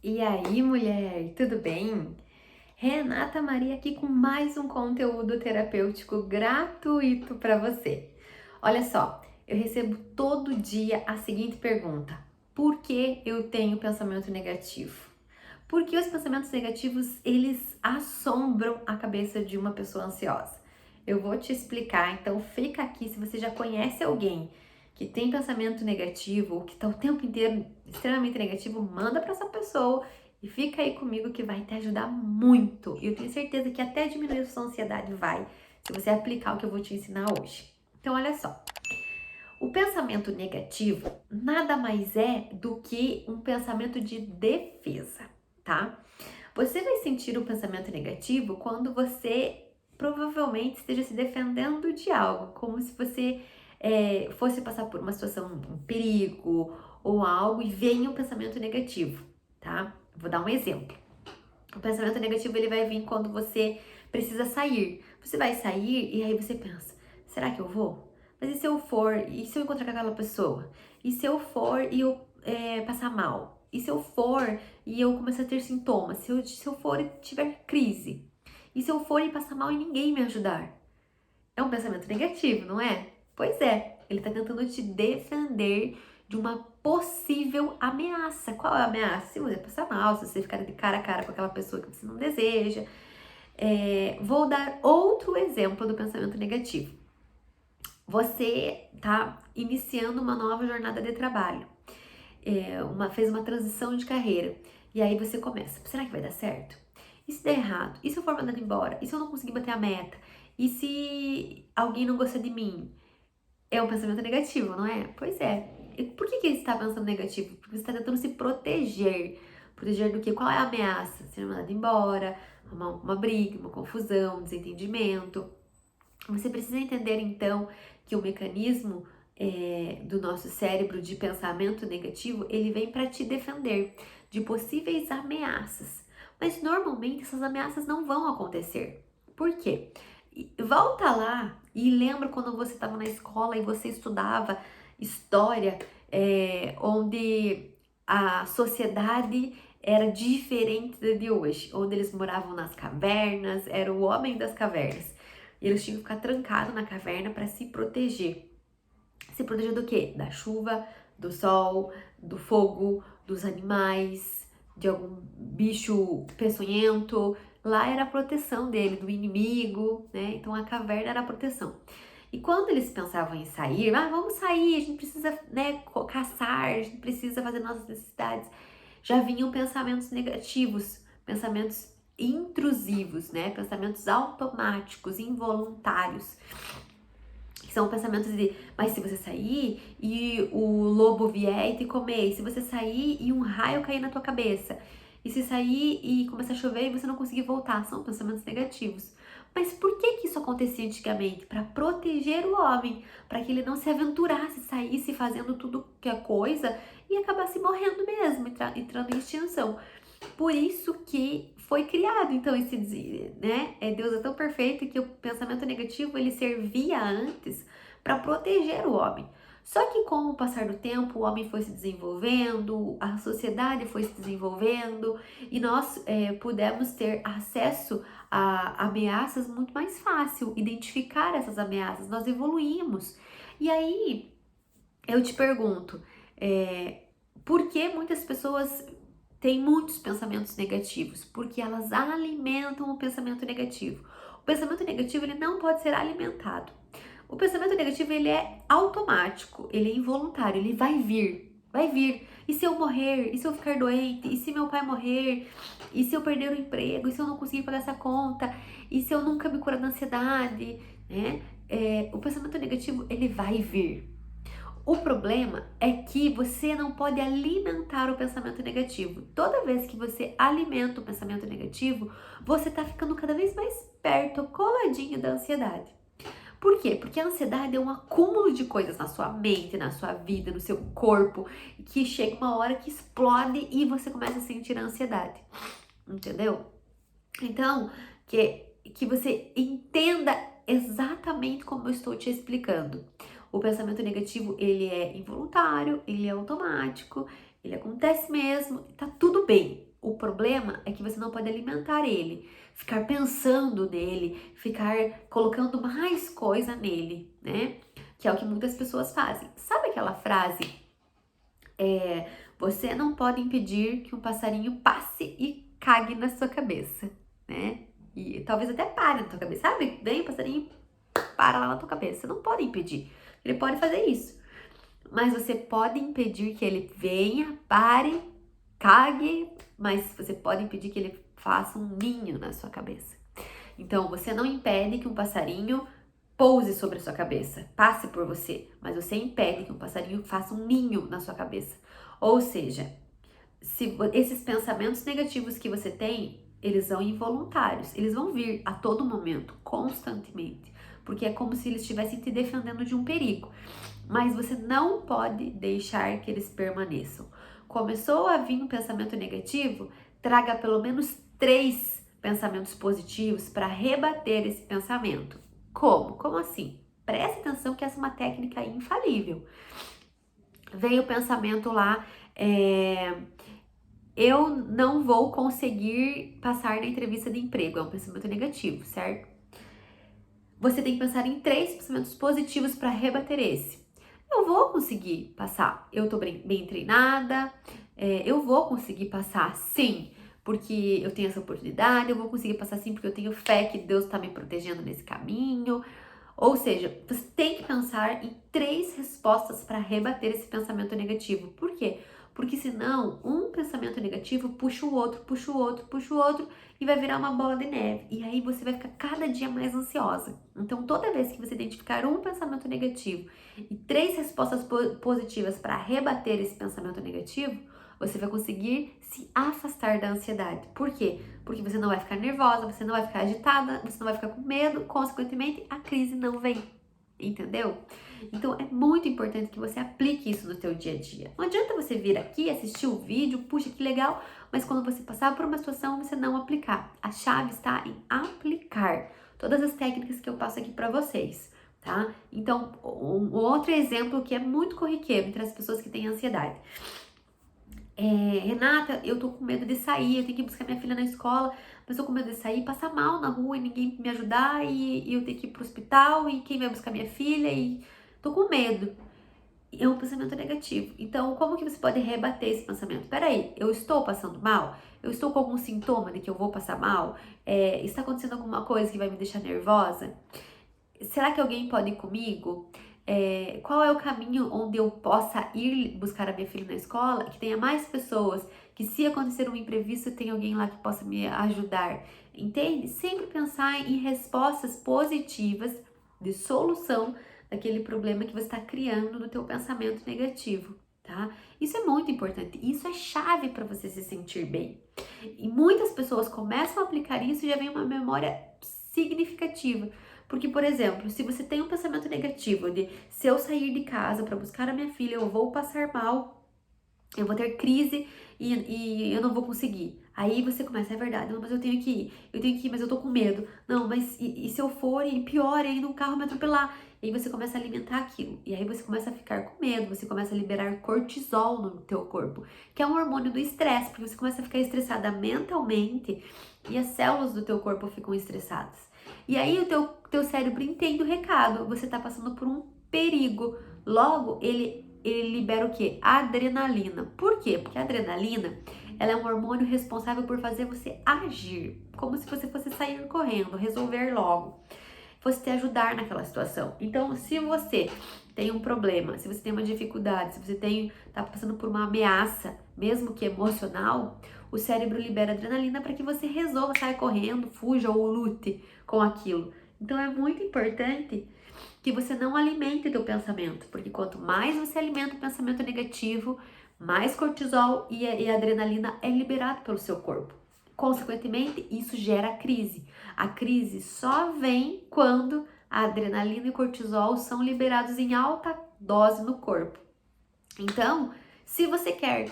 E aí, mulher, tudo bem? Renata Maria aqui com mais um conteúdo terapêutico gratuito para você. Olha só, eu recebo todo dia a seguinte pergunta: por que eu tenho pensamento negativo? Porque os pensamentos negativos, eles assombram a cabeça de uma pessoa ansiosa. Eu vou te explicar, então fica aqui. Se você já conhece alguém que tem pensamento negativo, ou que está o tempo inteiro extremamente negativo, manda para essa pessoa e fica aí comigo que vai te ajudar muito. E eu tenho certeza que até diminuir a sua ansiedade vai, se você aplicar o que eu vou te ensinar hoje. Então, olha só. O pensamento negativo nada mais é do que um pensamento de defesa, tá? Você vai sentir o pensamento negativo quando você provavelmente esteja se defendendo de algo, como se você fosse passar por uma situação, um perigo ou algo e venha um pensamento negativo, tá? Vou dar um exemplo. O pensamento negativo ele vai vir quando você precisa sair. Você vai sair e aí você pensa: será que eu vou? Mas e se eu for? E se eu encontrar com aquela pessoa? E se eu for e eu passar mal? E se eu for e eu começar a ter sintomas? Se eu for e tiver crise? E se eu for e passar mal e ninguém me ajudar? É um pensamento negativo, não é? Pois é, ele está tentando te defender de uma possível ameaça. Qual é a ameaça? Se você passar mal, se você ficar de cara a cara com aquela pessoa que você não deseja. Vou dar outro exemplo do pensamento negativo. Você está iniciando uma nova jornada de trabalho, fez uma transição de carreira, e aí você começa: será que vai dar certo? E se der errado? E se eu for mandado embora? E se eu não conseguir bater a meta? E se alguém não gostar de mim? É um pensamento negativo, não é? Pois é. E por que ele está pensando negativo? Porque você está tentando se proteger. Proteger do quê? Qual é a ameaça? Ser mandado embora, uma briga, uma confusão, um desentendimento. Você precisa entender, então, que o mecanismo do nosso cérebro de pensamento negativo, ele vem para te defender de possíveis ameaças. Mas, normalmente, essas ameaças não vão acontecer. Por quê? Volta lá e lembra quando você estava na escola e você estudava história, onde a sociedade era diferente da de hoje, onde eles moravam nas cavernas, era o homem das cavernas. E eles tinham que ficar trancados na caverna para se proteger. Se proteger do quê? Da chuva, do sol, do fogo, dos animais, de algum bicho peçonhento. Lá era a proteção dele, do inimigo, né? Então a caverna era a proteção. E quando eles pensavam em sair, vamos sair, a gente precisa, né, caçar, a gente precisa fazer nossas necessidades, já vinham pensamentos negativos, pensamentos intrusivos, né? Pensamentos automáticos, involuntários. Que são pensamentos de: mas se você sair e o lobo vier e te comer, e se você sair e um raio cair na tua cabeça, e se sair e começar a chover e você não conseguir voltar, são pensamentos negativos. Mas por que isso acontecia antigamente? Para proteger o homem, para que ele não se aventurasse, saísse fazendo tudo que é coisa e acabasse morrendo mesmo, entrando em extinção. Por isso que foi criado, então, né? Deus é tão perfeito que o pensamento negativo ele servia antes para proteger o homem. Só que com o passar do tempo, o homem foi se desenvolvendo, a sociedade foi se desenvolvendo e nós pudemos ter acesso a ameaças muito mais fácil, identificar essas ameaças, nós evoluímos. E aí, eu te pergunto, por que muitas pessoas têm muitos pensamentos negativos? Porque elas alimentam o pensamento negativo. O pensamento negativo ele não pode ser alimentado. O pensamento negativo ele é automático, ele é involuntário, ele vai vir, vai vir. E se eu morrer? E se eu ficar doente? E se meu pai morrer? E se eu perder o emprego? E se eu não conseguir pagar essa conta? E se eu nunca me curar da ansiedade? Né? O pensamento negativo ele vai vir. O problema é que você não pode alimentar o pensamento negativo. Toda vez que você alimenta o pensamento negativo, você está ficando cada vez mais perto, coladinho da ansiedade. Por quê? Porque a ansiedade é um acúmulo de coisas na sua mente, na sua vida, no seu corpo, que chega uma hora que explode e você começa a sentir a ansiedade. Entendeu? Então, que você entenda exatamente como eu estou te explicando. O pensamento negativo, ele é involuntário, ele é automático, ele acontece mesmo, tá tudo bem. O problema é que você não pode alimentar ele, ficar pensando nele, ficar colocando mais coisa nele, né? Que é o que muitas pessoas fazem. Sabe aquela frase? Você não pode impedir que um passarinho passe e cague na sua cabeça, né? E talvez até pare na tua cabeça, sabe? Vem o passarinho, para lá na tua cabeça. Você não pode impedir. Ele pode fazer isso. Mas você pode impedir que ele venha, pare, cague, mas você pode impedir que ele faça um ninho na sua cabeça. Então, você não impede que um passarinho pouse sobre a sua cabeça, passe por você, mas você impede que um passarinho faça um ninho na sua cabeça. Ou seja, se esses pensamentos negativos que você tem, eles são involuntários, eles vão vir a todo momento, constantemente, porque é como se eles estivessem te defendendo de um perigo. Mas você não pode deixar que eles permaneçam. Começou a vir um pensamento negativo, traga pelo menos 3 pensamentos positivos para rebater esse pensamento. Como? Como assim? Preste atenção que essa é uma técnica infalível. Veio o pensamento lá, eu não vou conseguir passar na entrevista de emprego. É um pensamento negativo, certo? Você tem que pensar em 3 pensamentos positivos para rebater esse. Eu vou conseguir passar. Eu tô bem treinada. Eu vou conseguir passar, sim, porque eu tenho essa oportunidade. Eu vou conseguir passar, sim, porque eu tenho fé que Deus está me protegendo nesse caminho. Ou seja, você tem que pensar em 3 respostas para rebater esse pensamento negativo. Por quê? Porque senão, um pensamento negativo puxa o outro, puxa o outro, puxa o outro e vai virar uma bola de neve. E aí você vai ficar cada dia mais ansiosa. Então, toda vez que você identificar um pensamento negativo e 3 respostas positivas para rebater esse pensamento negativo, você vai conseguir se afastar da ansiedade. Por quê? Porque você não vai ficar nervosa, você não vai ficar agitada, você não vai ficar com medo, consequentemente, a crise não vem. Entendeu? Então, é muito importante que você aplique isso no teu dia a dia. Não adianta você vir aqui, assistir o vídeo, puxa, que legal, mas quando você passar por uma situação, você não aplicar. A chave está em aplicar todas as técnicas que eu passo aqui para vocês, tá? Então, um outro exemplo que é muito corriqueiro entre as pessoas que têm ansiedade. Renata, eu tô com medo de sair, eu tenho que buscar minha filha na escola, mas eu tô com medo de sair, passar mal na rua e ninguém me ajudar e eu ter que ir pro hospital e quem vai buscar minha filha e tô com medo. É um pensamento negativo. Então, como que você pode rebater esse pensamento? Peraí, eu estou passando mal? Eu estou com algum sintoma de que eu vou passar mal? Está acontecendo alguma coisa que vai me deixar nervosa? Será que alguém pode ir comigo? Qual é o caminho onde eu possa ir buscar a minha filha na escola, que tenha mais pessoas, que se acontecer um imprevisto, tem alguém lá que possa me ajudar? Entende? Sempre pensar em respostas positivas de solução daquele problema que você está criando no teu pensamento negativo, tá? Isso é muito importante, isso é chave para você se sentir bem. E muitas pessoas começam a aplicar isso e já vem uma memória significativa. Porque, por exemplo, se você tem um pensamento negativo de se eu sair de casa para buscar a minha filha, eu vou passar mal, eu vou ter crise e eu não vou conseguir. Aí você começa, é verdade, não, mas eu tenho que ir, mas eu tô com medo. Não, mas e se eu for e pior, e ainda um carro me atropelar? E aí você começa a alimentar aquilo. E aí você começa a ficar com medo, você começa a liberar cortisol no teu corpo, que é um hormônio do estresse, porque você começa a ficar estressada mentalmente e as células do teu corpo ficam estressadas. E aí o teu cérebro entende o recado, você tá passando por um perigo. Logo, ele libera o quê? Adrenalina. Por quê? Porque a adrenalina, ela é um hormônio responsável por fazer você agir, como se você fosse sair correndo, resolver logo, fosse te ajudar naquela situação. Então, se você tem um problema, se você tem uma dificuldade, se você tá passando por uma ameaça, mesmo que emocional, o cérebro libera adrenalina para que você resolva, saia correndo, fuja ou lute com aquilo. Então, é muito importante que você não alimente o teu pensamento, porque quanto mais você alimenta o pensamento negativo, mais cortisol e adrenalina é liberado pelo seu corpo. Consequentemente, isso gera crise. A crise só vem quando a adrenalina e o cortisol são liberados em alta dose no corpo. Então, se você quer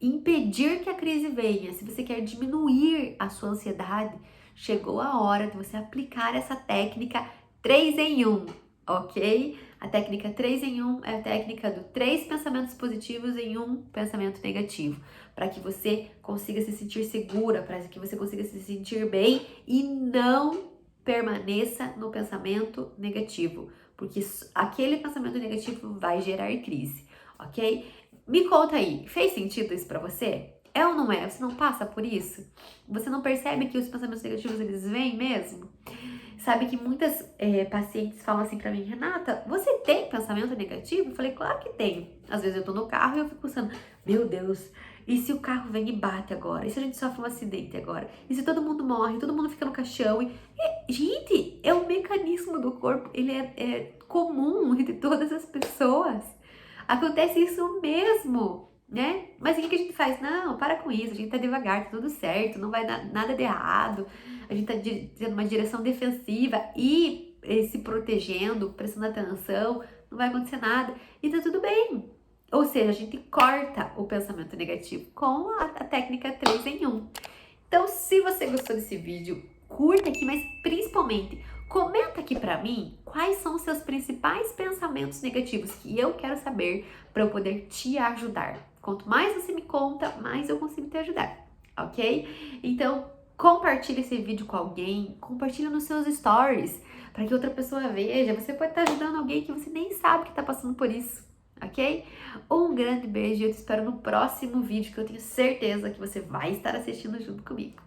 impedir que a crise venha, se você quer diminuir a sua ansiedade, chegou a hora de você aplicar essa técnica 3 em 1, ok? A técnica 3 em 1 é a técnica do 3 pensamentos positivos em um pensamento negativo, para que você consiga se sentir segura, para que você consiga se sentir bem e não permaneça no pensamento negativo, porque aquele pensamento negativo vai gerar crise, ok? Me conta aí, fez sentido isso para você? É ou não é? Você não passa por isso? Você não percebe que os pensamentos negativos eles vêm mesmo? Sabe que muitas pacientes falam assim pra mim, Renata, você tem pensamento negativo? Eu falei, claro que tenho. Às vezes eu tô no carro e eu fico pensando, meu Deus, e se o carro vem e bate agora? E se a gente sofre um acidente agora? E se todo mundo morre, todo mundo fica no caixão? Gente, é um mecanismo do corpo, ele é comum entre todas as pessoas. Acontece isso mesmo, né? Mas o que a gente faz? Não, para com isso, a gente tá devagar, tá tudo certo, não vai dar nada de errado. A gente tá tendo uma direção defensiva e se protegendo, prestando atenção, não vai acontecer nada e tá tudo bem. Ou seja, a gente corta o pensamento negativo com a técnica 3 em 1. Então, se você gostou desse vídeo, curta aqui, mas principalmente comenta aqui pra mim quais são os seus principais pensamentos negativos que eu quero saber para eu poder te ajudar. Quanto mais você me conta, mais eu consigo te ajudar, ok? Então, compartilhe esse vídeo com alguém, compartilhe nos seus stories para que outra pessoa veja. Você pode estar ajudando alguém que você nem sabe que está passando por isso, ok? Um grande beijo e eu te espero no próximo vídeo que eu tenho certeza que você vai estar assistindo junto comigo.